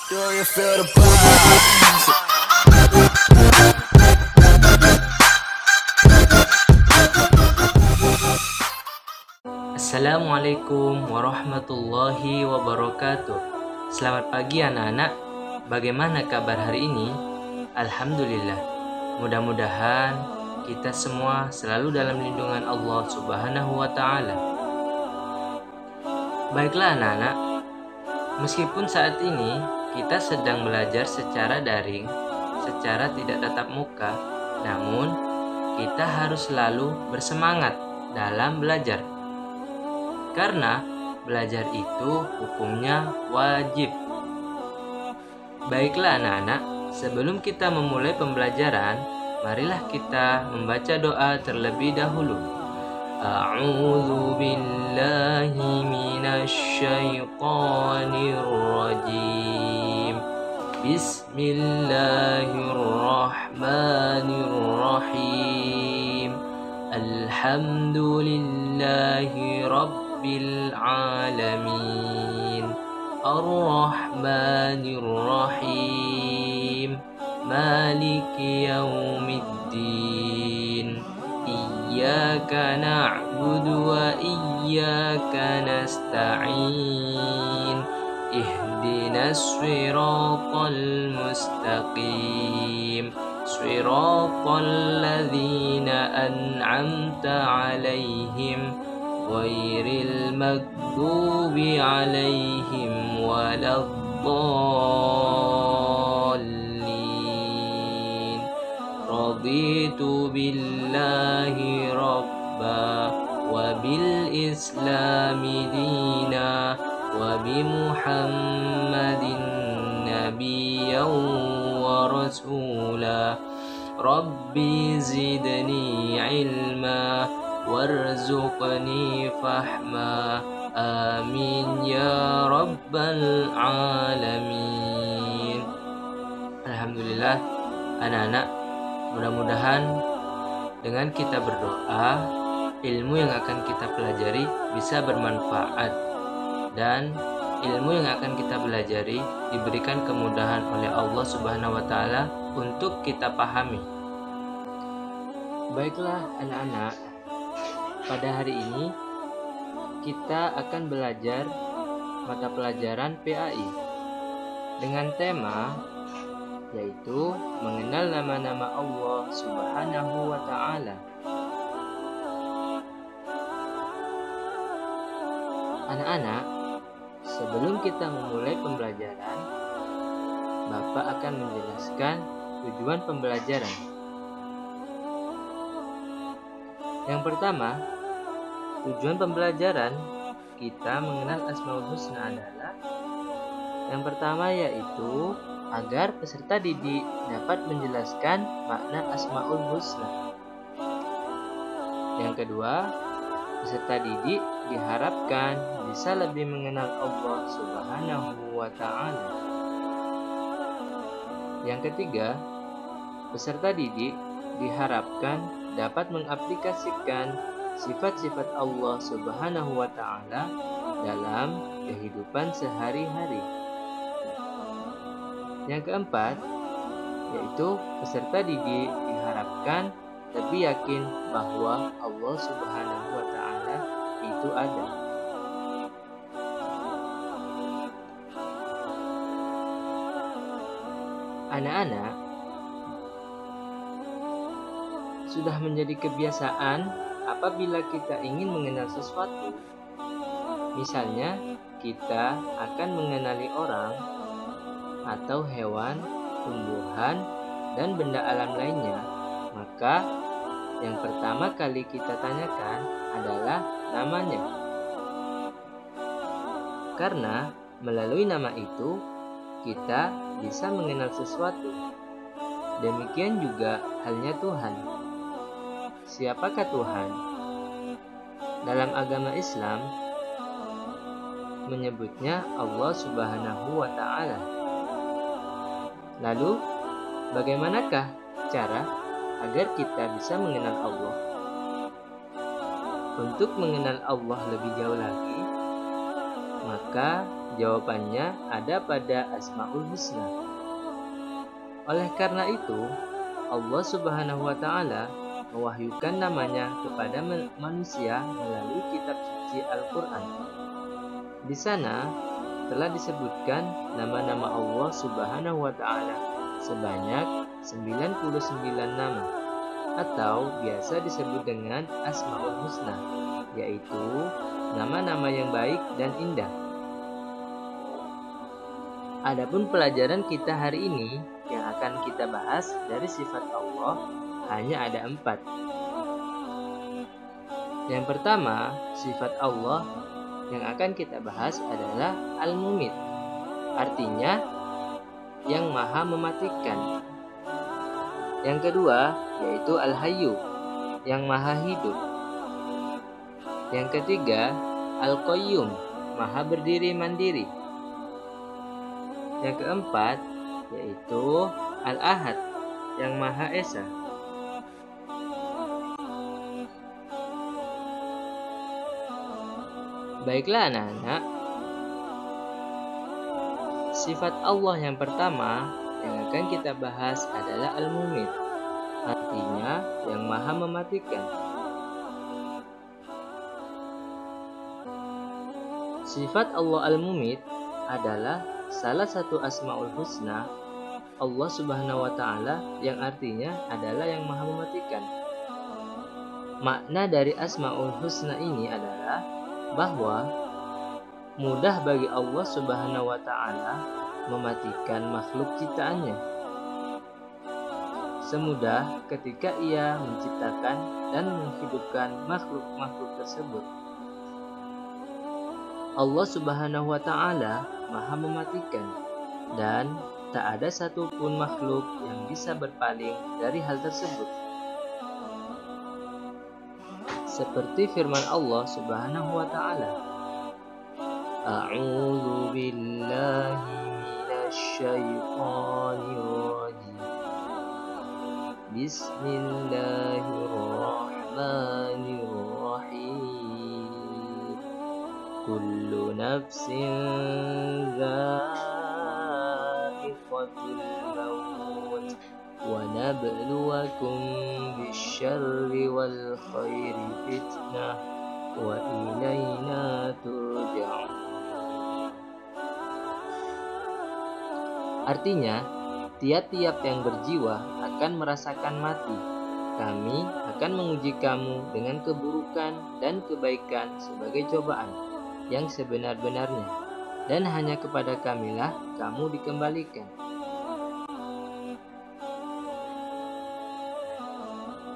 Do you feel the vibes? Assalamualaikum warahmatullahi wabarakatuh. Selamat pagi anak-anak. Bagaimana kabar hari ini? Alhamdulillah. Mudah-mudahan kita semua selalu dalam lindungan Allah Subhanahu wa taala. Baiklah anak-anak, meskipun saat ini kita sedang belajar secara daring, secara tidak tatap muka, namun kita harus selalu bersemangat dalam belajar. Karena belajar itu hukumnya wajib. Baiklah anak-anak, sebelum kita memulai pembelajaran, marilah kita membaca doa terlebih dahulu. A'udzu billahi minasy syaithanir rajim. Bismillahirrahmanirrahim. Alhamdulillahi rabbil alamin. Ar-Rahmanir Rahim. Maliki yaumiddin. Iyyaka na'budu wa iyyaka nasta'in. Ihdinas siratal mustaqim. Siratal ladzina an'amta 'alaihim ghairil maghdubi 'alaihim waladdallin. Raditu billahi rabba wa bil islami dina wa bi muhammadin nabiyyan wa rasula. Rabbi zidni ilma warzuqni fahma. Amin ya rabbal alamin. Alhamdulillah anak-anak, mudah-mudahan dengan kita berdoa, ilmu yang akan kita pelajari bisa bermanfaat, dan ilmu yang akan kita pelajari diberikan kemudahan oleh Allah Subhanahu wa taala untuk kita pahami. Baiklah anak-anak, pada hari ini kita akan belajar mata pelajaran PAI dengan tema yaitu mengenal nama-nama Allah Subhanahu wa taala. Anak-anak, sebelum kita memulai pembelajaran, Bapak akan menjelaskan tujuan pembelajaran. Yang pertama, tujuan pembelajaran kita mengenal Asmaul Husna adalah yang pertama yaitu agar peserta didik dapat menjelaskan makna Asmaul Husna. Yang kedua, peserta didik diharapkan bisa lebih mengenal Allah Subhanahu wa taala. Yang ketiga, peserta didik diharapkan dapat mengaplikasikan sifat-sifat Allah Subhanahu wa taala dalam kehidupan sehari-hari. Yang keempat, yaitu peserta didik diharapkan lebih yakin bahwa Allah Subhanahu wa taala itu ada. Anak-anak, sudah menjadi kebiasaan apabila kita ingin mengenal sesuatu. Misalnya, kita akan mengenali orang atau hewan, tumbuhan, dan benda alam lainnya, maka yang pertama kali kita tanyakan adalah namanya. Karena melalui nama itu, kita bisa mengenal sesuatu. Demikian juga halnya Tuhan. Siapakah Tuhan? Dalam agama Islam menyebutnya Allah Subhanahu wa taala. Lalu, bagaimanakah cara agar kita bisa mengenal Allah? Untuk mengenal Allah lebih jauh lagi, maka Jawabannya ada pada Asmaul Husna. Oleh karena itu, Allah Subhanahu wa Ta'ala mewahyukan namanya kepada manusia melalui kitab suci Al-Quran. Di sana telah disebutkan nama-nama Allah Subhanahu wa Ta'ala sebanyak 99 nama, atau biasa disebut dengan Asmaul Husna, yaitu nama-nama yang baik dan indah. Adapun pelajaran kita hari ini yang akan kita bahas dari sifat Allah hanya ada 4. Yang pertama, sifat Allah yang akan kita bahas adalah Al-Mumit, artinya yang maha mematikan. Yang kedua yaitu Al-Hayyu, yang maha hidup. Yang ketiga Al-Qayyum, maha berdiri mandiri. Yang keempat yaitu Al-Ahad, yang maha esa. Baiklah anak-anak, sifat Allah yang pertama yang akan kita bahas adalah Al-Mumit, artinya yang maha mematikan. Sifat Allah Al-Mumit adalah salah satu Asmaul Husna Allah Subhanahu wa Ta'ala yang artinya adalah yang maha mematikan. Makna dari Asmaul Husna ini adalah bahwa mudah bagi Allah Subhanahu wa Ta'ala mematikan makhluk ciptaannya, semudah ketika Ia menciptakan dan menghidupkan makhluk-makhluk tersebut. Allah Subhanahu wa Ta'ala maha mematikan, dan tak ada satupun makhluk yang bisa berpaling dari hal tersebut. Seperti firman Allah Subhanahu wa Ta'ala, A'udzu billahi minasy syaithanir rajim. Bismillahirrahmanirrahim. Kullu nafsin dha'iqatul maut wa nabluwakum bisyarri wal khairi fitnah wa ilaina turja'un. Artinya, tiap-tiap yang berjiwa akan merasakan mati. Kami akan menguji kamu dengan keburukan dan kebaikan sebagai cobaan yang sebenar-benarnya, dan hanya kepada Kamilah kamu dikembalikan.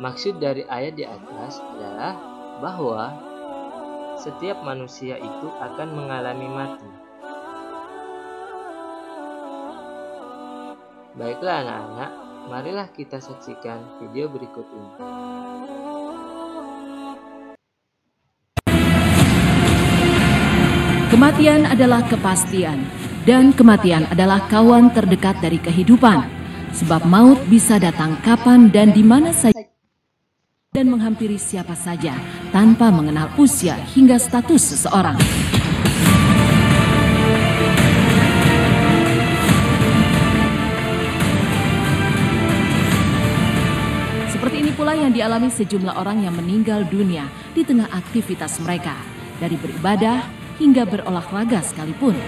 Maksud dari ayat di atas adalah bahwa setiap manusia itu akan mengalami mati. Baiklah anak-anak, marilah kita saksikan video berikut ini. Kematian adalah kepastian, dan kematian adalah kawan terdekat dari kehidupan. Sebab maut bisa datang kapan dan di mana saja, dan menghampiri siapa saja tanpa mengenal usia hingga status seseorang. Seperti ini pula yang dialami sejumlah orang yang meninggal dunia di tengah aktivitas mereka, dari beribadah hingga berolahraga sekalipun.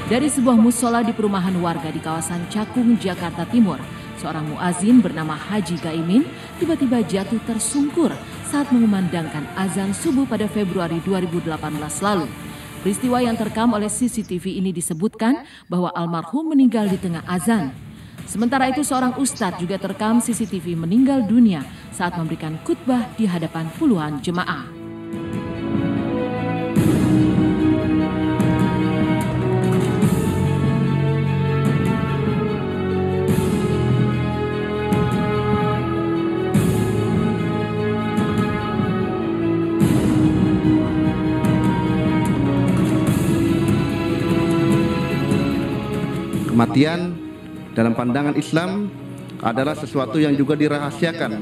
Dari sebuah musola di perumahan warga di kawasan Cakung, Jakarta Timur, seorang muazin bernama Haji Gaimin tiba-tiba jatuh tersungkur saat mengumandangkan azan subuh pada Februari 2018 lalu. Peristiwa yang terekam oleh CCTV ini disebutkan bahwa almarhum meninggal di tengah azan. Sementara itu seorang ustadz juga terekam CCTV meninggal dunia saat memberikan khutbah di hadapan puluhan jemaah. Kematian dalam pandangan Islam adalah sesuatu yang juga dirahasiakan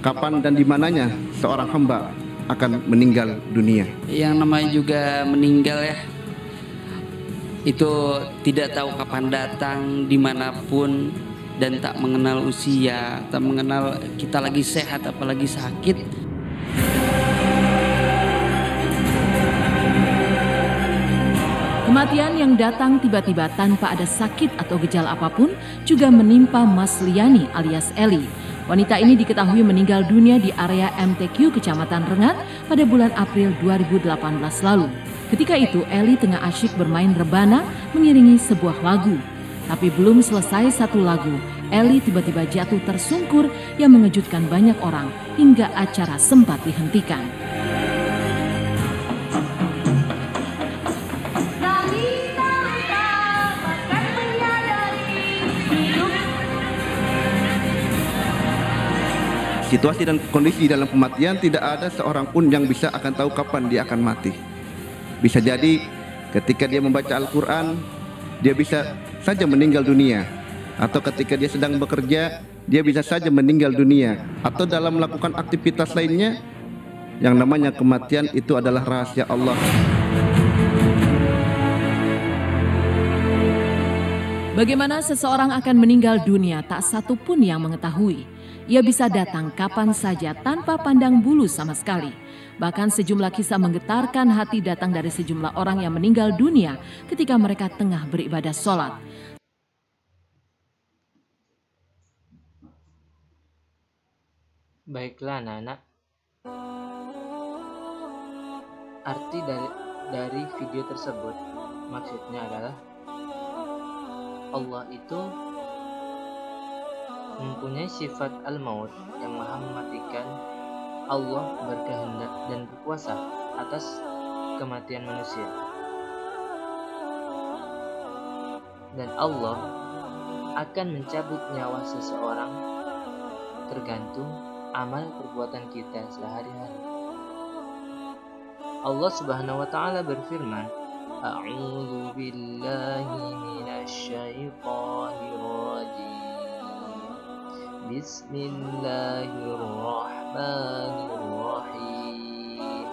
kapan dan di mananya seorang hamba akan meninggal dunia. Yang namanya juga meninggal ya, itu tidak tahu kapan datang, dimanapun, dan tak mengenal usia, tak mengenal kita lagi sehat apalagi sakit. Kematian yang datang tiba-tiba tanpa ada sakit atau gejala apapun juga menimpa Mas Liani alias Eli. Wanita ini diketahui meninggal dunia di area MTQ Kecamatan Rengat pada bulan April 2018 lalu. Ketika itu Eli tengah asyik bermain rebana mengiringi sebuah lagu. Tapi belum selesai satu lagu, Eli tiba-tiba jatuh tersungkur yang mengejutkan banyak orang hingga acara sempat dihentikan. Situasi dan kondisi dalam kematian tidak ada seorang pun yang bisa akan tahu kapan dia akan mati. Bisa jadi ketika dia membaca Al-Quran, dia bisa saja meninggal dunia. Atau ketika dia sedang bekerja, dia bisa saja meninggal dunia. Atau dalam melakukan aktivitas lainnya, yang namanya kematian itu adalah rahasia Allah. Bagaimana seseorang akan meninggal dunia tak satu pun yang mengetahui. Ia bisa datang kapan saja tanpa pandang bulu sama sekali. Bahkan sejumlah kisah menggetarkan hati datang dari sejumlah orang yang meninggal dunia ketika mereka tengah beribadah sholat. Baiklah anak-anak, arti dari video tersebut maksudnya adalah Allah itu mempunyai sifat al-maut yang maha mematikan. Allah berkehendak dan berkuasa atas kematian manusia. Dan Allah akan mencabut nyawa seseorang tergantung amal perbuatan kita sehari-hari. Allah Subhanahu wa taala berfirman, A'udzu billahi minasyaitonir rajim. Bismillahirrahmanirrahim.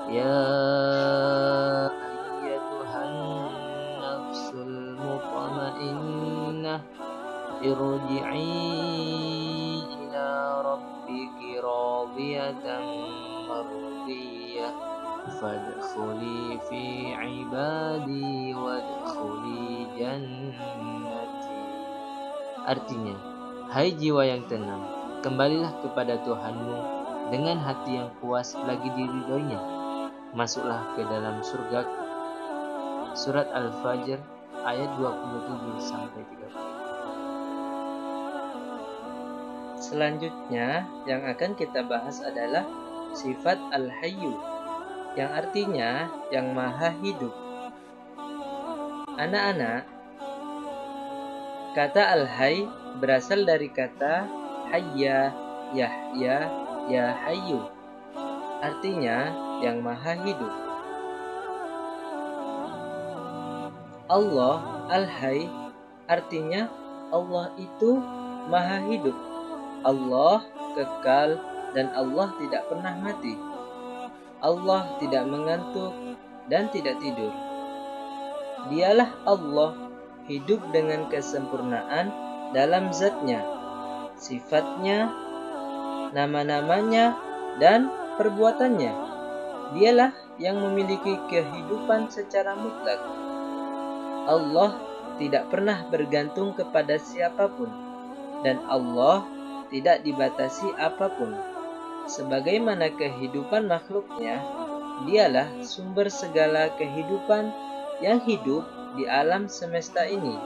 Ya ayyatuhan nafsul mutmainnah irji'i ila rabbiki radiyatan mardiyah fadkhuli fi ibadi wadkhuli jannati. Artinya, hai jiwa yang tenang, kembalilah kepada Tuhanmu dengan hati yang puas lagi diridhoinya. Masuklah ke dalam surga. Surat Al-Fajr ayat 27-30. Selanjutnya yang akan kita bahas adalah sifat Al-Hayyu, yang artinya yang maha hidup. Anak-anak, kata Al-Hayy berasal dari kata Hayya, Yahya, Ya Hayyu. Artinya yang maha hidup. Allah Al-Hayy artinya Allah itu maha hidup. Allah kekal dan Allah tidak pernah mati. Allah tidak mengantuk dan tidak tidur. Dialah Allah, hidup dengan kesempurnaan dalam zatnya, sifatnya, nama-namanya, dan perbuatannya. Dialah yang memiliki kehidupan secara mutlak. Allah tidak pernah bergantung kepada siapapun, dan Allah tidak dibatasi apapun. Sebagaimana kehidupan makhluknya, dialah sumber segala kehidupan yang hidup di alam semesta ini.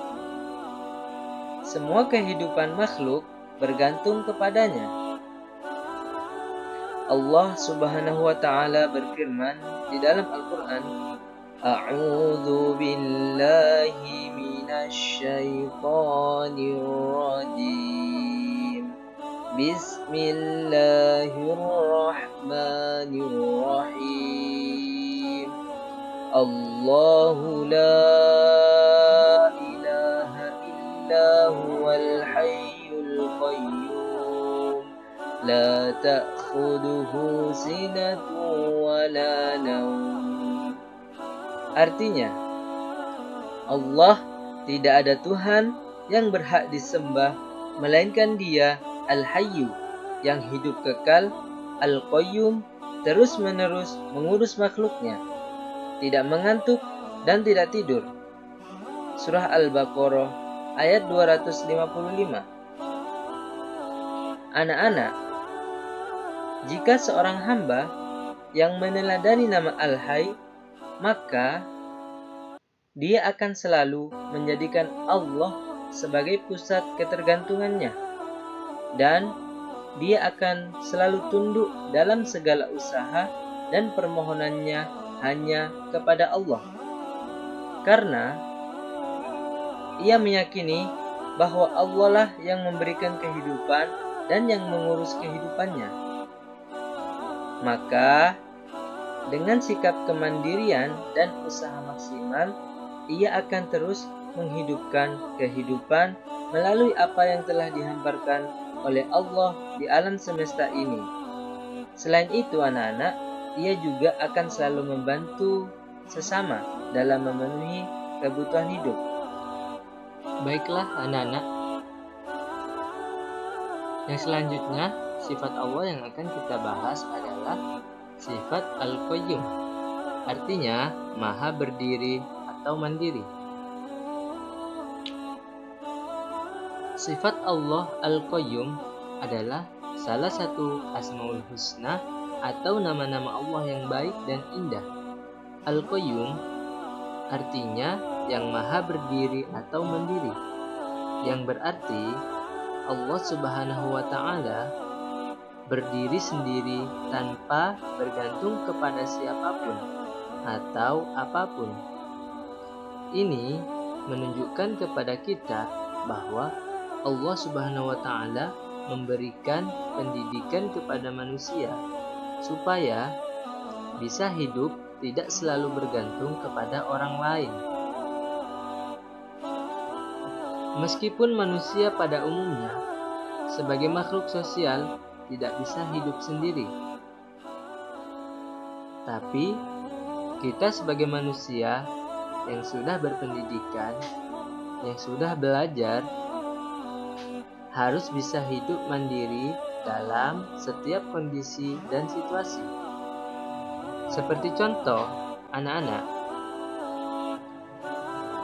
Semua kehidupan makhluk bergantung kepadanya. Allah Subhanahu wa taala berfirman di dalam Al-Qur'an, A'udzu billahi minasyaitonir rajim. Bismillahirrahmanirrahim. Allahu la huwal hayyul qayyum la ta'khudhuhu sinatun wa la nawm. Artinya, Allah tidak ada Tuhan yang berhak disembah melainkan Dia Al-Hayyu yang hidup kekal, Al-Qayyum terus-menerus mengurus makhluknya, tidak mengantuk dan tidak tidur. Surah Al-Baqarah ayat 255. Anak-anak, jika seorang hamba yang meneladani nama Al-Hayy, maka dia akan selalu menjadikan Allah sebagai pusat ketergantungannya, dan dia akan selalu tunduk dalam segala usaha dan permohonannya hanya kepada Allah, karena ia meyakini bahwa Allah lah yang memberikan kehidupan dan yang mengurus kehidupannya. Maka dengan sikap kemandirian dan usaha maksimal, ia akan terus menghidupkan kehidupan melalui apa yang telah dihamparkan oleh Allah di alam semesta ini. Selain itu anak-anak, ia juga akan selalu membantu sesama dalam memenuhi kebutuhan hidup. Baiklah anak-anak, yang selanjutnya sifat Allah yang akan kita bahas adalah sifat Al-Qayyum, artinya maha berdiri atau mandiri. Sifat Allah Al-Qayyum adalah salah satu Asmaul Husna atau nama-nama Allah yang baik dan indah. Al-Qayyum artinya yang maha berdiri atau mandiri, yang berarti Allah Subhanahu wa Ta'ala berdiri sendiri tanpa bergantung kepada siapapun atau apapun. Ini menunjukkan kepada kita bahwa Allah Subhanahu wa Ta'ala memberikan pendidikan kepada manusia supaya bisa hidup tidak selalu bergantung kepada orang lain. Meskipun manusia pada umumnya sebagai makhluk sosial tidak bisa hidup sendiri, tapi kita sebagai manusia yang sudah berpendidikan, yang sudah belajar, harus bisa hidup mandiri dalam setiap kondisi dan situasi. Seperti contoh, anak-anak,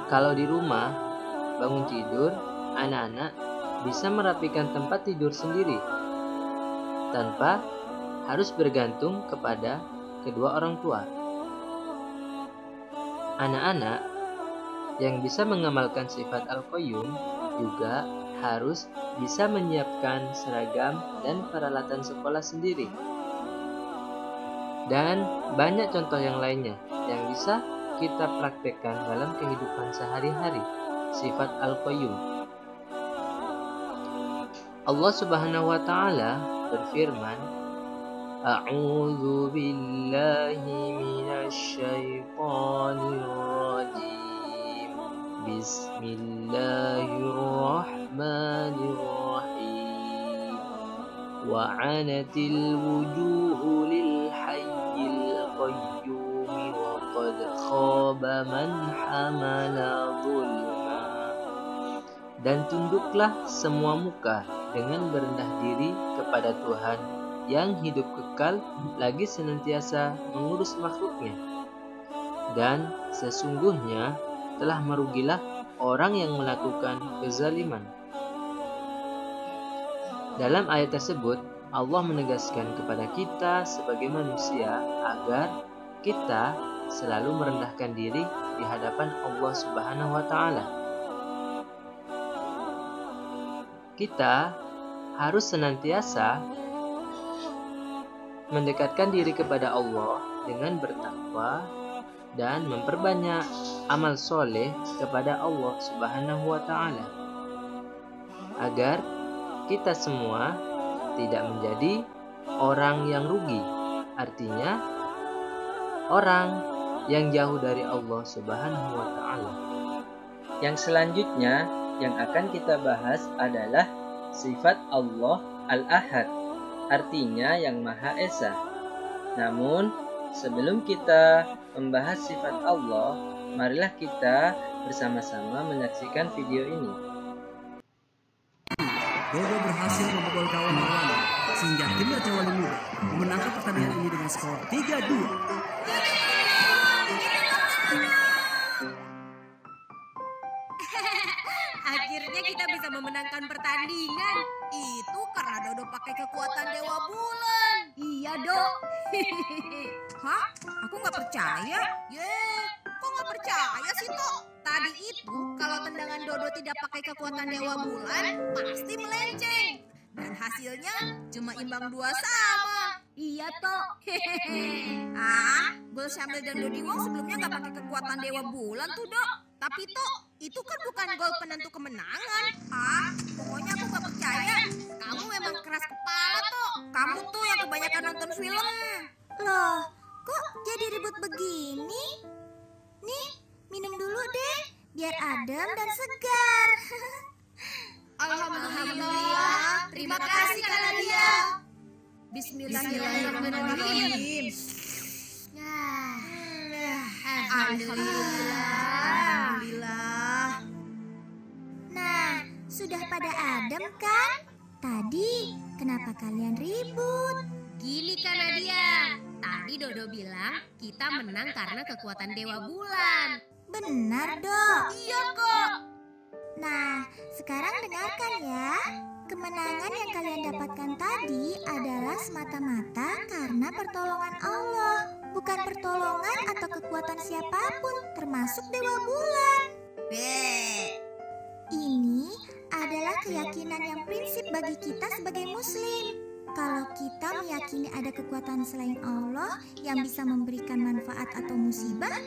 kalau di rumah bangun tidur, anak-anak bisa merapikan tempat tidur sendiri tanpa harus bergantung kepada kedua orang tua. Anak-anak yang bisa mengamalkan sifat Al-Qayyum juga harus bisa menyiapkan seragam dan peralatan sekolah sendiri. Dan banyak contoh yang lainnya yang bisa kita praktekkan dalam kehidupan sehari-hari sifat Al-Qayyum. Allah Subhanahu wa Ta'ala berfirman, A'udzu billahi minasy syaithanir rajim. Bismillahirrahmanirrahim. Wa 'anatil wujuhu lil hayyil qayyum wa qad khaba man hamala zulma. Dan tunduklah semua muka dengan berendah diri kepada Tuhan yang hidup kekal lagi senantiasa mengurus makhluknya. Dan sesungguhnya telah merugilah orang yang melakukan kezaliman. Dalam ayat tersebut, Allah menegaskan kepada kita sebagai manusia agar kita selalu merendahkan diri di hadapan Allah Subhanahu wa Ta'ala. Kita harus senantiasa mendekatkan diri kepada Allah dengan bertakwa dan memperbanyak amal soleh kepada Allah Subhanahu wa Ta'ala, agar kita semua tidak menjadi orang yang rugi, artinya orang yang jauh dari Allah Subhanahu wa Ta'ala. Yang selanjutnya yang akan kita bahas adalah sifat Allah Al-Ahad, artinya yang Maha Esa. Namun sebelum kita membahas sifat Allah, marilah kita bersama-sama menyaksikan video ini. Dodo berhasil membobol gawang lawan sehingga tim Raja Wali Muda memenangkan pertandingan ini dengan skor 3-2. Akhirnya kita bisa memenangkan pertandingan. Itu karena Dodo pakai kekuatan Dewa Bulan. Iya, Dok. Hah? Aku nggak percaya. Kok nggak percaya sih, Tok? Tadi itu kalau tendangan Dodo tidak pakai kekuatan Dewa Bulan, pasti melenceng. Dan hasilnya cuma imbang 2-2. Iya, Tok. Gol Syamil dan Dodi Wong sebelumnya nggak pakai kekuatan Dewa Bulan tuh, Dok. Tapi Tok, itu kan bukan gol penentu kemenangan. Pokoknya aku gak percaya. Kamu memang keras kepala, Tok. Kamu tuh yang kebanyakan nonton film. Loh, kok jadi ribut begini? Nih, minum dulu deh, biar adem dan segar. Alhamdulillah. Terima kasih, Kak Nadia. Bismillahirrahmanirrahim. Alhamdulillah. Nah, sudah pada adem kan? Tadi kenapa kalian ribut? Gini Kak Nadia, tadi Dodo bilang kita menang karena kekuatan Dewa Bulan. Benar, Dok. Iya kok. Nah, sekarang dengarkan ya. Kemenangan yang kalian dapatkan tadi adalah semata-mata karena pertolongan Allah, bukan pertolongan atau kekuatan siapapun, termasuk Dewa Bulan. Ini adalah keyakinan yang prinsip bagi kita sebagai Muslim. Kalau kita meyakini ada kekuatan selain Allah yang bisa memberikan manfaat atau musibah,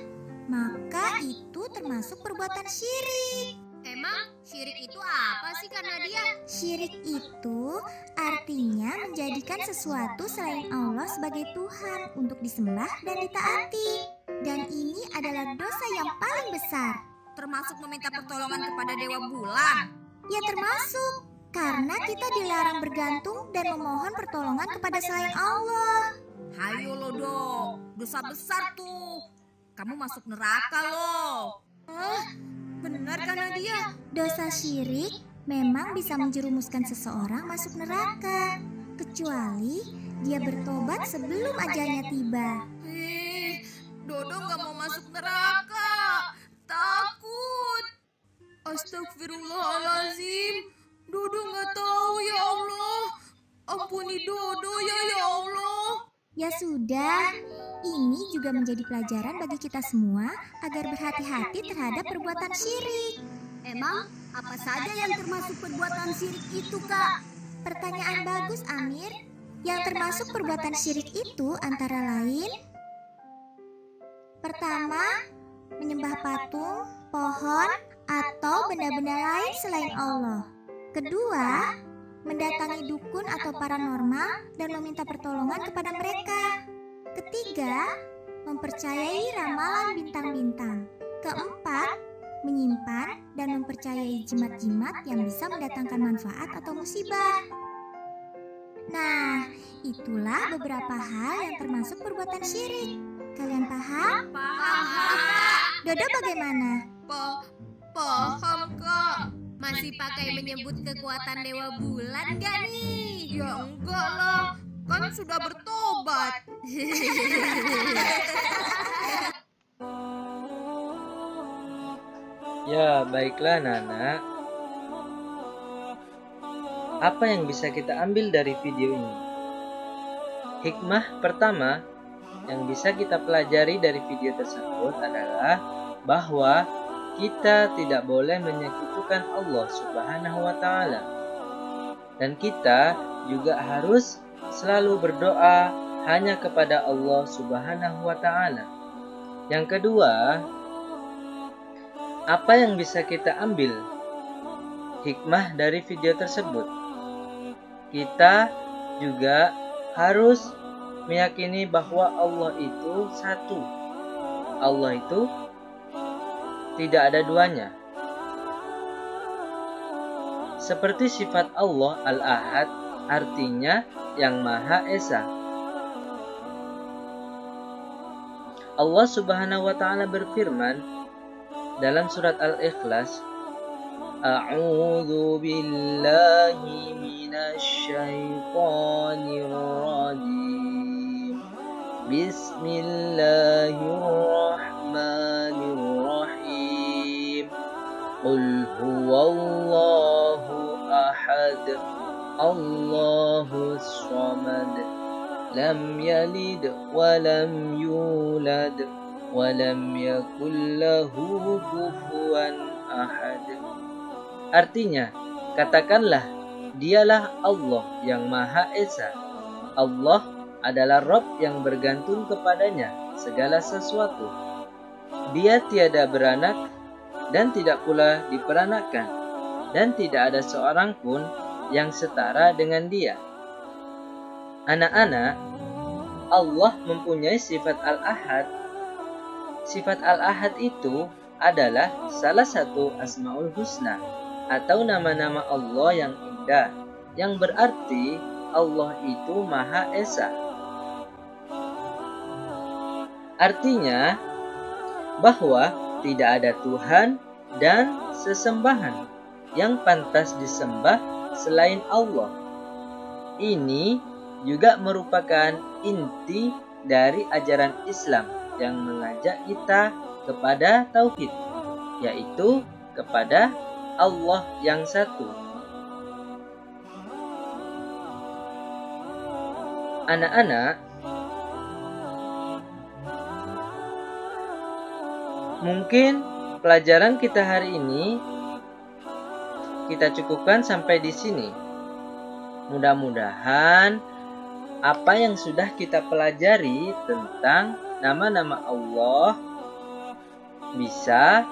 maka itu termasuk perbuatan syirik. Emang syirik itu apa sih Kak Nadia? Syirik itu artinya menjadikan sesuatu selain Allah sebagai Tuhan untuk disembah dan ditaati. Dan ini adalah dosa yang paling besar. Termasuk meminta pertolongan kepada Dewa Bulan? Ya termasuk, karena kita dilarang bergantung dan memohon pertolongan kepada selain Allah. Hayo lo Dok, dosa besar tuh. Kamu masuk neraka loh. Benar kan Nadia? Dosa syirik memang bisa menjerumuskan seseorang masuk neraka, kecuali dia bertobat sebelum ajalnya tiba. Dodo gak mau masuk neraka, takut. Astagfirullahaladzim, Dodo gak tahu ya Allah. Ampuni Dodo ya Allah. Ya sudah, ini juga menjadi pelajaran bagi kita semua agar berhati-hati terhadap perbuatan syirik. Emang apa saja yang termasuk perbuatan syirik itu, Kak? Pertanyaan bagus, Amir. Yang termasuk perbuatan syirik itu antara lain: pertama, menyembah patung, pohon, atau benda-benda lain selain Allah. Kedua, mendatangi dukun atau paranormal dan meminta pertolongan kepada mereka. Ketiga, mempercayai ramalan bintang-bintang. Keempat, menyimpan dan mempercayai jimat-jimat yang bisa mendatangkan manfaat atau musibah. Nah, itulah beberapa hal yang termasuk perbuatan syirik. Kalian paham? Paham. Dodo bagaimana? Paham, Kak. Masih pakai menyebut kekuatan Dewa Bulan gak nih? Ya enggak lah, kan sudah bertobat. Ya, baiklah Nana. Apa yang bisa kita ambil dari video ini? Hikmah pertama yang bisa kita pelajari dari video tersebut adalah bahwa kita tidak boleh menyekutukan Allah Subhanahu wa Ta'ala, dan kita juga harus selalu berdoa hanya kepada Allah Subhanahu wa Ta'ala. Yang kedua, apa yang bisa kita ambil hikmah dari video tersebut? Kita juga harus meyakini bahwa Allah itu satu. Allah itu tidak ada duanya. Seperti sifat Allah Al-Ahad, artinya yang Maha Esa. Allah Subhanahu wa Ta'ala berfirman, dalam surat Al-Ikhlas, A'udzu billahi minasy syaithanir rajim. Bismillahirrahmanirrahim. Qul huwallahu ahad. Allahus samad. Lam yalid wa lam yulad wa lam yakul lahu kufuwan ahad. Artinya, katakanlah, dialah Allah yang Maha Esa. Allah adalah Rabb yang bergantung kepadanya segala sesuatu. Dia tiada beranak dan tidak pula diperanakkan, dan tidak ada seorang pun yang setara dengan Dia. Anak-anak, Allah mempunyai sifat Al-Ahad. Sifat Al-Ahad itu adalah salah satu Asmaul Husna, atau nama-nama Allah yang indah, yang berarti Allah itu Maha Esa. Artinya bahwa tidak ada Tuhan dan sesembahan yang pantas disembah selain Allah. Ini juga merupakan inti dari ajaran Islam yang mengajak kita kepada tauhid, yaitu kepada Allah yang satu. Anak-anak, mungkin pelajaran kita hari ini kita cukupkan sampai di sini. Mudah-mudahan apa yang sudah kita pelajari tentang nama-nama Allah bisa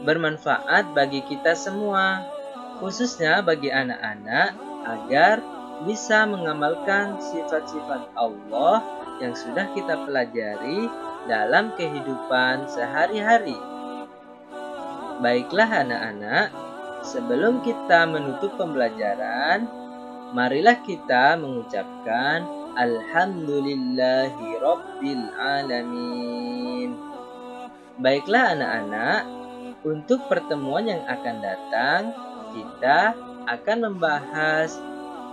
bermanfaat bagi kita semua, khususnya bagi anak-anak, agar bisa mengamalkan sifat-sifat Allah yang sudah kita pelajari dalam kehidupan sehari-hari. Baiklah anak-anak, sebelum kita menutup pembelajaran, marilah kita mengucapkan Alhamdulillahi Rabbil Alamin. Baiklah anak-anak, untuk pertemuan yang akan datang, kita akan membahas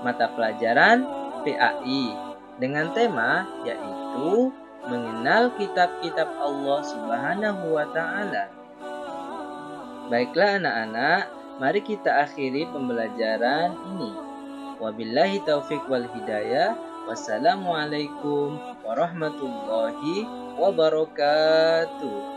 mata pelajaran PAI dengan tema yaitu mengenal kitab-kitab Allah Subhanahu wa Ta'ala. Baiklah anak-anak, mari kita akhiri pembelajaran ini. Wabillahi taufiq wal hidayah. Wassalamualaikum warahmatullahi wabarakatuh.